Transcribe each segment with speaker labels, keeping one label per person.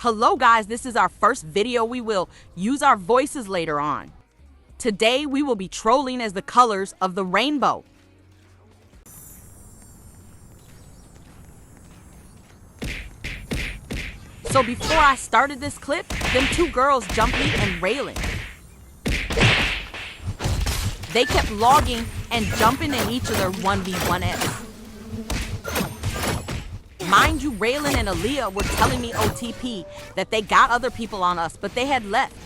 Speaker 1: Hello guys, this is our first video. We will use our voices later on. Today we will be trolling as the colors of the rainbow. So before I started this clip, them two girls jumping and railing. They kept logging and jumping in each of their 1v1s. Mind you, Raylan and Aaliyah were telling me OTP that they got other people on us, but they had left.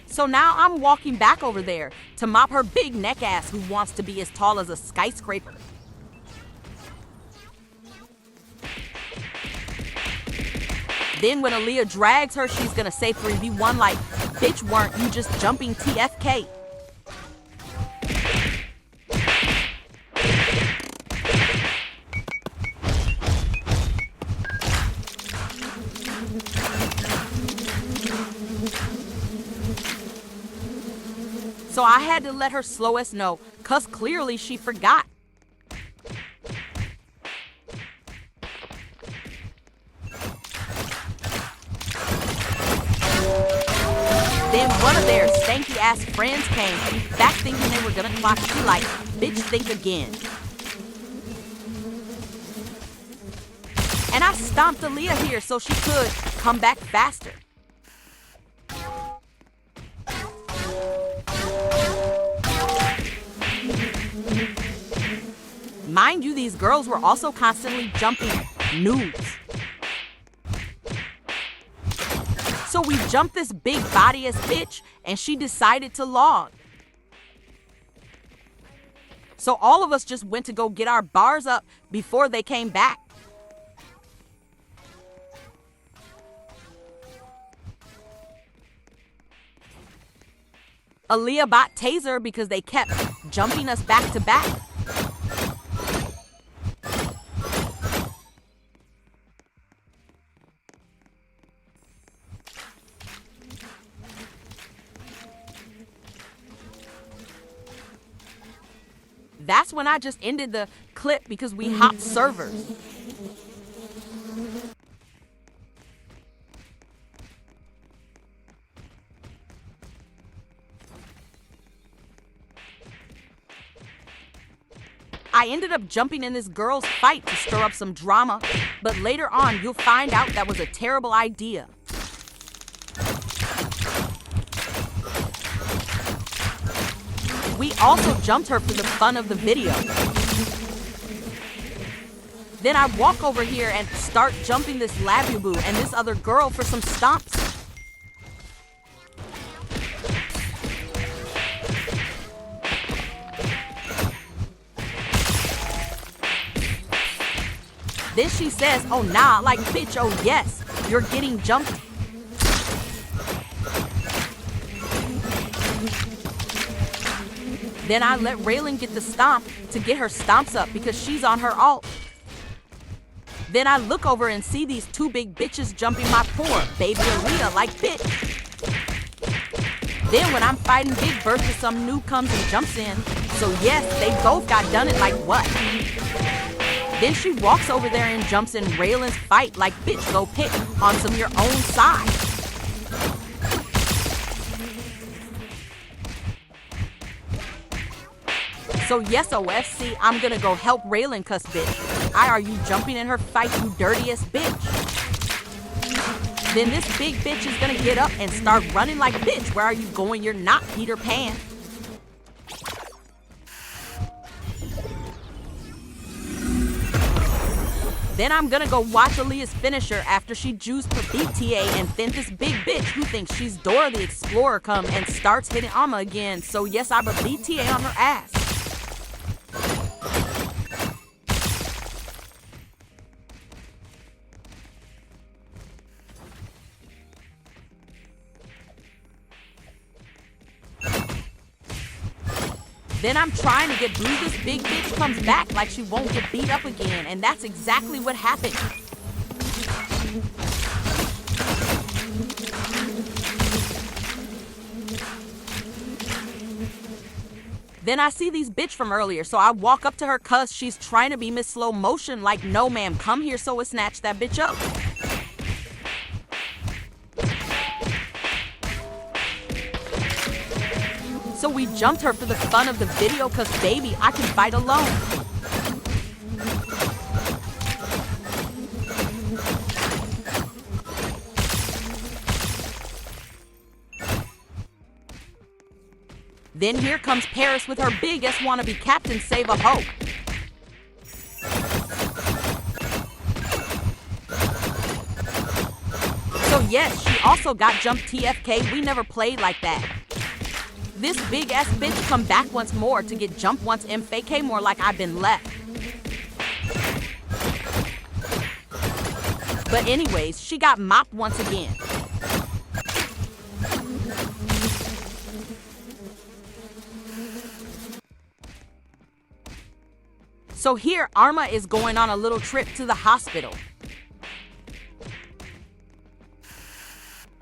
Speaker 1: So now I'm walking back over there to mop her big neck ass who wants to be as tall as a skyscraper. Then when Aaliyah drags her, she's gonna say 3v1 like, bitch, weren't you just jumping TFK? So I had to let her slow us know, cause clearly she forgot. Then one of their stanky ass friends came back thinking they were gonna clock. She like, bitch, think again. And I stomped Aaliyah here so she could come back faster. Mind you, these girls were also constantly jumping nudes. So we jumped this big body-ass bitch, and she decided to log. So all of us just went to go get our bars up before they came back. Aaliyah bought Taser because they kept jumping us back to back. That's when I just ended the clip because we hopped servers. I ended up jumping in this girl's fight to stir up some drama, but later on you'll find out that was a terrible idea. We also jumped her for the fun of the video. Then I walk over here and start jumping this Labubu and this other girl for some stomps. Then she says, oh nah, like bitch, oh yes, you're getting jumped. Then I let Raylan get the stomp to get her stomps up because she's on her ult. Then I look over and see these two big bitches jumping my poor baby Aaliyah like bitch. Then when I'm fighting Big versus some noob comes and jumps in. So yes, they both got done it like what? Then she walks over there and jumps in Raylan's fight like bitch, go pick on some your own side. So yes, OFC, I'm gonna go help Raylan cuss bitch. Are you jumping in her fight, you dirtiest bitch? Then this big bitch is gonna get up and start running like bitch. Where are you going? You're not Peter Pan. Then I'm gonna go watch Aaliyah's finisher after she juiced her BTA, and then this big bitch who thinks she's Dora the Explorer come and starts hitting Amma again. So yes, I put BTA on her ass. Then I'm trying to get blue. This big bitch comes back like she won't get beat up again, and that's exactly what happened. Then I see these bitch from earlier, so I walk up to her cuz she's trying to be Miss Slow Motion like, no ma'am, come here, so I snatch that bitch up. So we jumped her for the fun of the video cause baby, I can fight alone. Then here comes Paris with her big ass wannabe Captain Save a Hope. So yes, she also got jumped TFK, we never played like that. This big ass bitch come back once more to get jumped once MFK more like I've been left. But anyways, she got mopped once again. So here, Arma is going on a little trip to the hospital.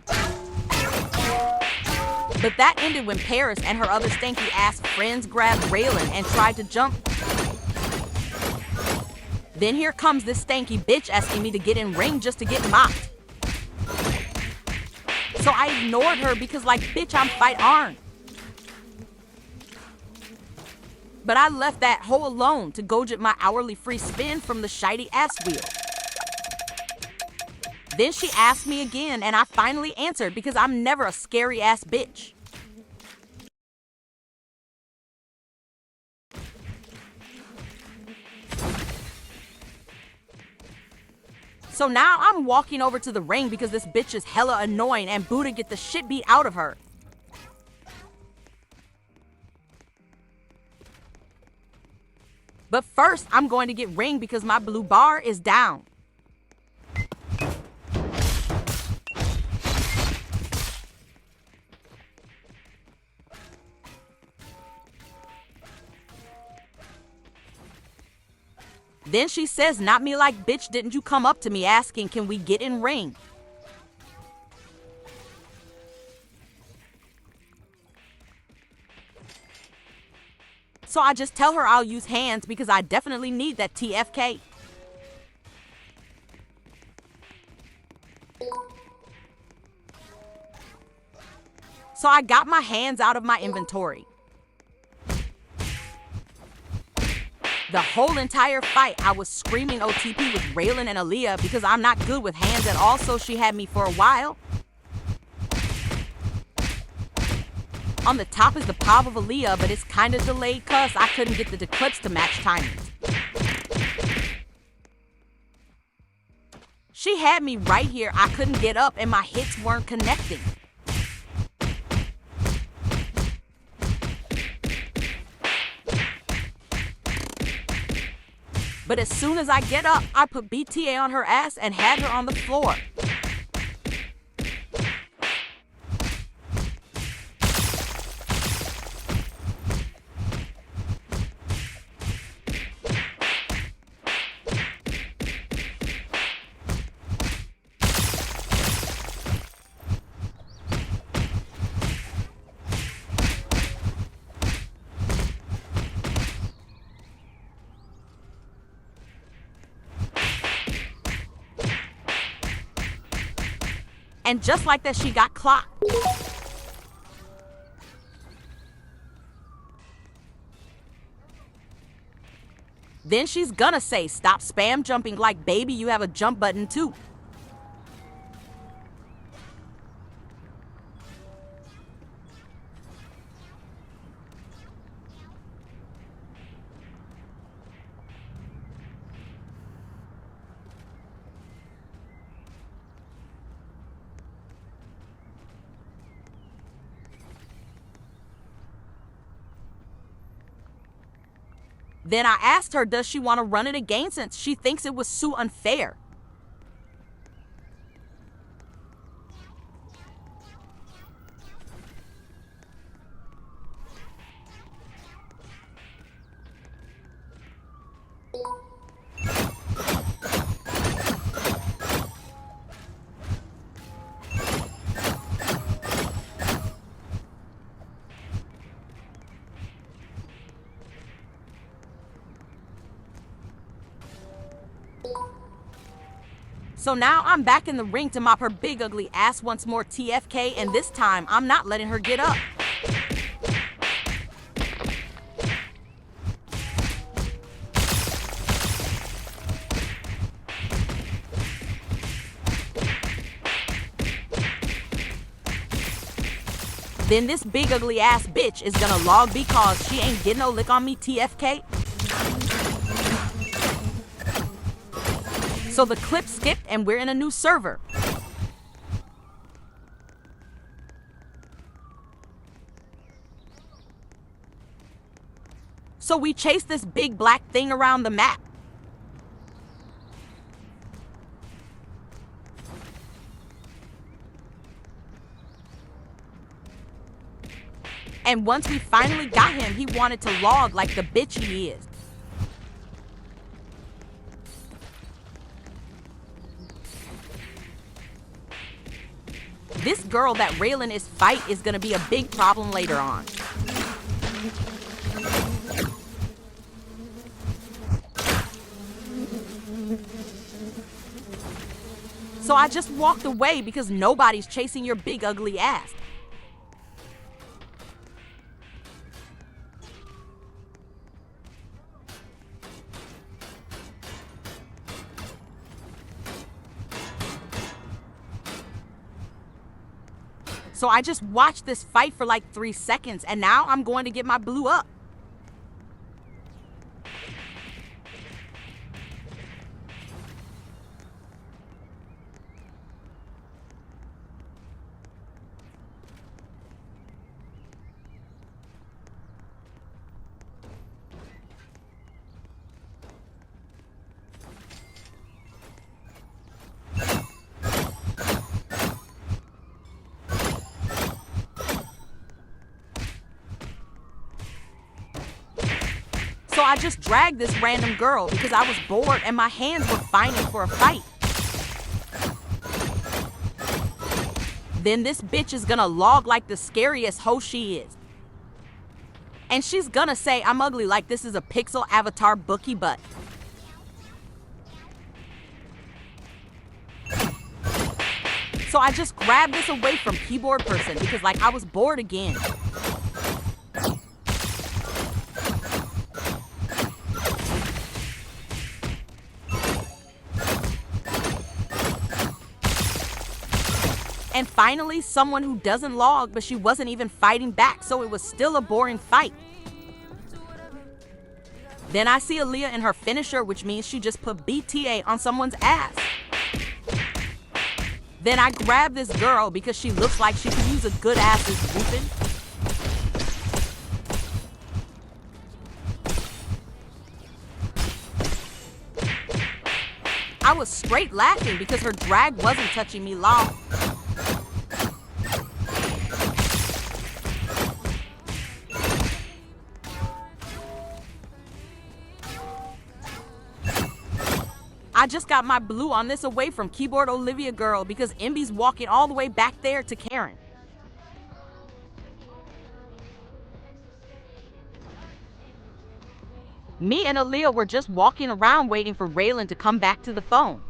Speaker 1: But that ended when Paris and her other stanky ass friends grabbed Raylan and tried to jump. Then here comes this stanky bitch asking me to get in ring just to get mopped. So I ignored her because like, bitch, I'm fight Arn. But I left that hoe alone to go get my hourly free spin from the shitey ass wheel. Then she asked me again and I finally answered because I'm never a scary ass bitch. So now I'm walking over to the ring because this bitch is hella annoying and Buddha get the shit beat out of her. But first, I'm going to get ring because my blue bar is down. Then she says, not me like, bitch, didn't you come up to me asking, can we get in ring? So I just tell her I'll use hands because I definitely need that TFK. So I got my hands out of my inventory. The whole entire fight, I was screaming OTP with Raylan and Aaliyah because I'm not good with hands at all, so she had me for a while. On the top is the pop of Aaliyah, but it's kinda delayed cause I couldn't get the clips to match timings. She had me right here, I couldn't get up and my hits weren't connecting. But as soon as I get up, I put BTA on her ass and had her on the floor. And just like that, she got clocked. Then she's gonna say, stop spam jumping like, baby, you have a jump button too. Then I asked her, does she want to run it again since she thinks it was so unfair? So now I'm back in the ring to mop her big ugly ass once more, TFK, and this time I'm not letting her get up. Then this big ugly ass bitch is gonna log because she ain't getting no lick on me, TFK. So the clip skipped and we're in a new server. So we chase this big black thing around the map. And once we finally got him, he wanted to log like the bitch he is. This girl that Raylan is fight is gonna be a big problem later on. So I just walked away because nobody's chasing your big ugly ass. So I just watched this fight for like 3 seconds and now I'm going to get my blue up. So I just dragged this random girl because I was bored and my hands were fighting for a fight. Then this bitch is gonna log like the scariest hoe she is. And she's gonna say I'm ugly like this is a pixel avatar bookie butt. So I just grabbed this away from keyboard person because like I was bored again. And finally, someone who doesn't log, but she wasn't even fighting back, so it was still a boring fight. Then I see Aaliyah in her finisher, which means she just put BTA on someone's ass. Then I grab this girl because she looks like she could use a good ass's whooping. I was straight laughing because her drag wasn't touching me long. I just got my blue on this away from keyboard Olivia girl because Imby's walking all the way back there to Karen. Me and Aaliyah were just walking around waiting for Raylan to come back to the phone.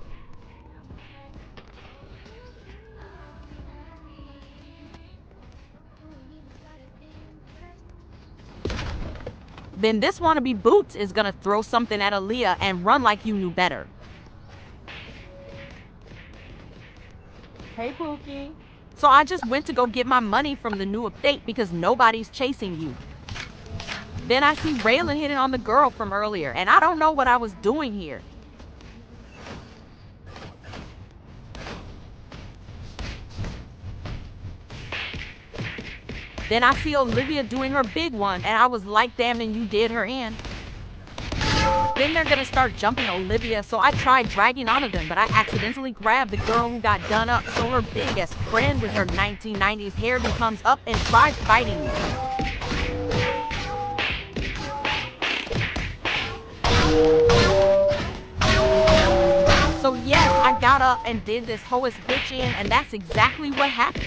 Speaker 1: Then this wannabe Boots is gonna throw something at Aaliyah and run like you knew better.
Speaker 2: Hey, Pookie.
Speaker 1: So I just went to go get my money from the new update because nobody's chasing you. Then I see Raylan hitting on the girl from earlier, and I don't know what I was doing here. Then I see Olivia doing her big one, and I was like, damn, and you did her in. Then they're gonna start jumping Olivia, so I tried dragging onto them, but I accidentally grabbed the girl who got done up, so her biggest friend with her 1990s hairdo comes up and tries fighting me. So yes, I got up and did this hoest bitch in, and that's exactly what happened.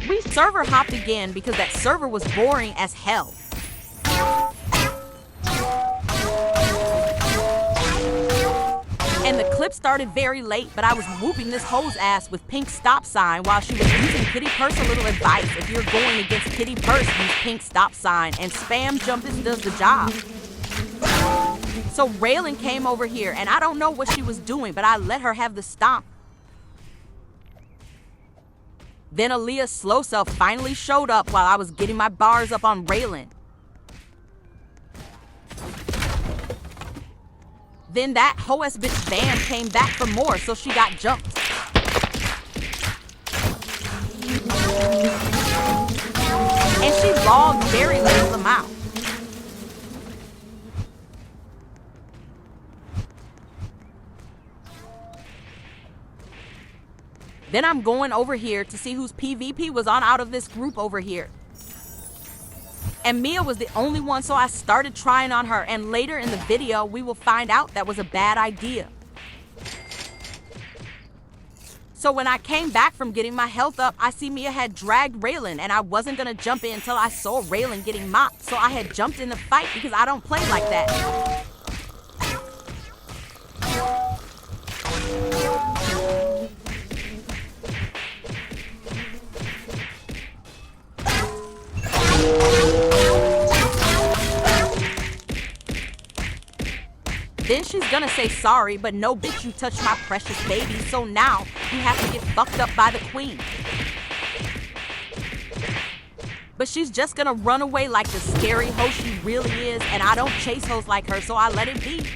Speaker 1: We server hopped again because that server was boring as hell. And the clip started very late, but I was whooping this hoe's ass with pink stop sign while she was using Kitty Purse. A little advice: if you're going against Kitty Purse, use pink stop sign, and spam jumping does the job. So Raylan came over here, and I don't know what she was doing, but I let her have the stomp. Then Aaliyah's slow self finally showed up while I was getting my bars up on Raylan. Then that hoe-ass bitch Van came back for more, so she got jumped. And she logged very little amount. Then I'm going over here to see whose PvP was on out of this group over here. And Mia was the only one, so I started trying on her, and later in the video, we will find out that was a bad idea. So when I came back from getting my health up, I see Mia had dragged Raylan, and I wasn't gonna jump in until I saw Raylan getting mopped, so I had jumped in the fight because I don't play like that. Then she's gonna say sorry, but no bitch, you touched my precious baby, so now you have to get fucked up by the queen. But she's just gonna run away like the scary hoe she really is, and I don't chase hoes like her, so I let it be.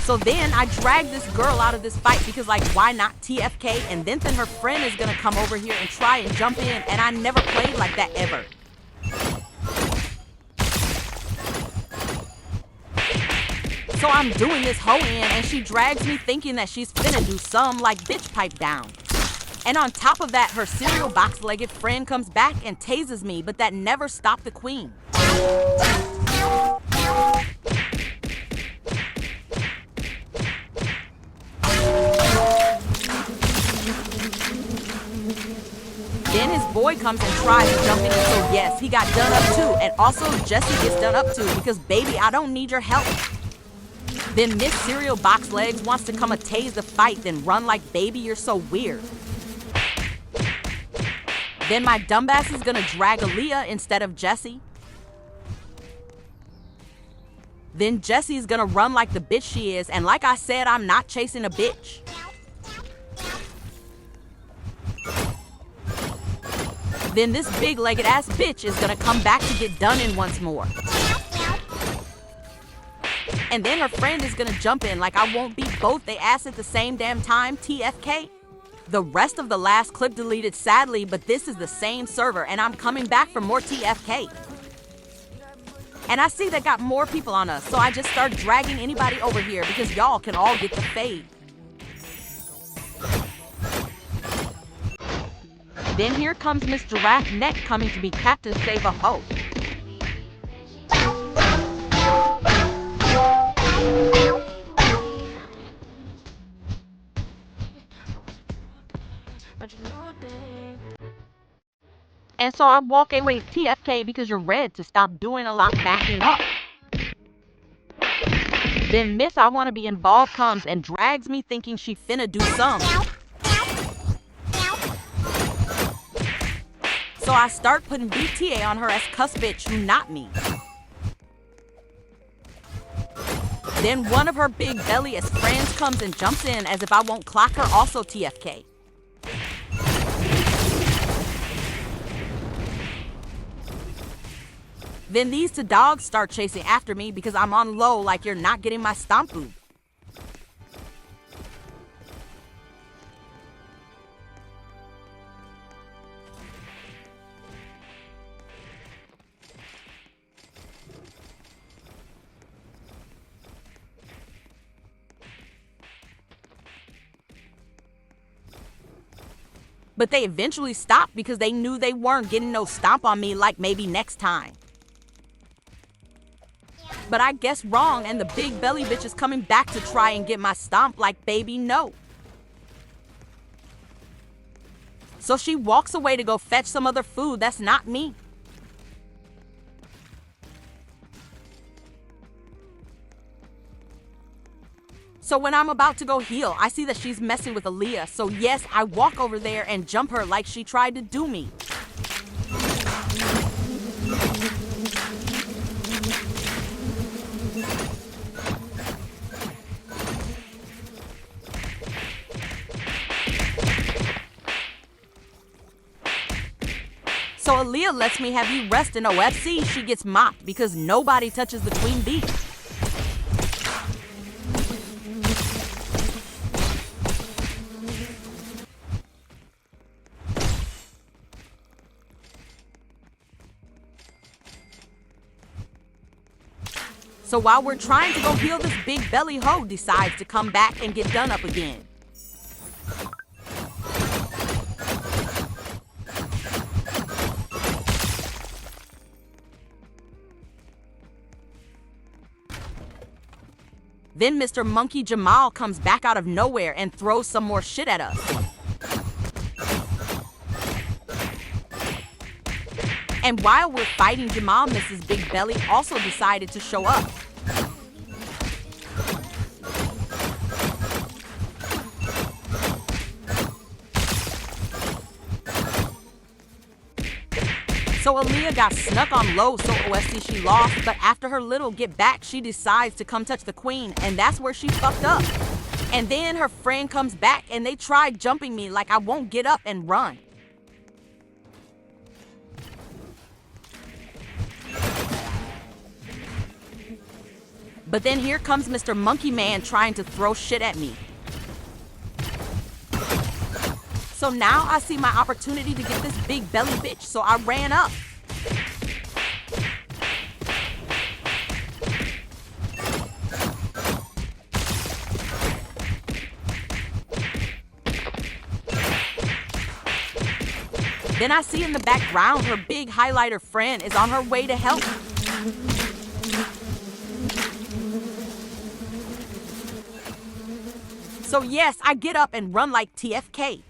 Speaker 1: So then I drag this girl out of this fight because, like, why not TFK? And then her friend is gonna come over here and try and jump in, and I never played like that ever. So I'm doing this hoe in, and she drags me thinking that she's finna do some, like, bitch, pipe down. And on top of that, her cereal box-legged friend comes back and tases me, but that never stopped the queen. Then his boy comes and tries to jump in, and so yes, he got done up too. And also Jesse gets done up too, because baby, I don't need your help. Then Miss Cereal Box Legs wants to come and tase the fight, then run like, baby, you're so weird. Then my dumbass is gonna drag Aaliyah instead of Jesse. Then Jesse's gonna run like the bitch she is, and like I said, I'm not chasing a bitch. Then this big-legged ass bitch is gonna come back to get done in once more. And then her friend is gonna jump in like I won't beat both they ass at the same damn time, TFK. The rest of the last clip deleted sadly, but this is the same server and I'm coming back for more TFK. And I see they got more people on us, so I just start dragging anybody over here because y'all can all get the fade. Then here comes Miss Giraffe Neck coming to be Captain Save a Hoe. And so I'm walking with TFK because you're red to stop doing a lot backing up. Then Miss I Wanna Be Involved comes and drags me thinking she finna do some. So I start putting BTA on her as cuss bitch who not me. Then one of her big belly as friends comes and jumps in as if I won't clock her, also TFK. Then these two dogs start chasing after me because I'm on low like you're not getting my stomp boob. But they eventually stopped because they knew they weren't getting no stomp on me like maybe next time. But I guess wrong, and the big belly bitch is coming back to try and get my stomp like, baby, no. So she walks away to go fetch some other food that's not me. So when I'm about to go heal, I see that she's messing with Aaliyah. So yes, I walk over there and jump her like she tried to do me. So Aaliyah lets me have you rest in OFC. She gets mocked because nobody touches the queen bee. So while we're trying to go heal, this big belly hoe decides to come back and get done up again. Then Mr. Monkey Jamal comes back out of nowhere and throws some more shit at us. And while we're fighting, Jamal, Mrs. Big Belly also decided to show up. So Aaliyah got snuck on low, so OFC she lost, but after her little get back, she decides to come touch the queen, and that's where she fucked up. And then her friend comes back and they try jumping me like I won't get up and run. But then here comes Mr. Monkey Man trying to throw shit at me. So now I see my opportunity to get this big belly bitch, so I ran up. Then I see in the background her big highlighter friend is on her way to help. So yes, I get up and run like TFK.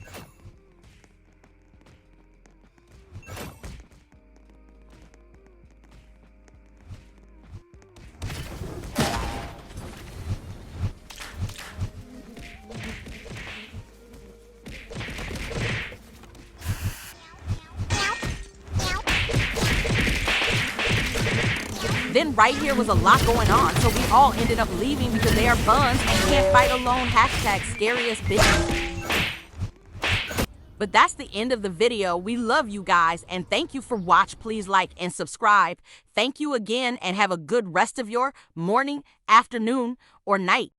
Speaker 1: Then right here was a lot going on, so we all ended up leaving because they are buns and can't fight alone. Hashtag scariest bitch. But that's the end of the video. We love you guys and thank you for watching. Please like and subscribe. Thank you again and have a good rest of your morning, afternoon, or night.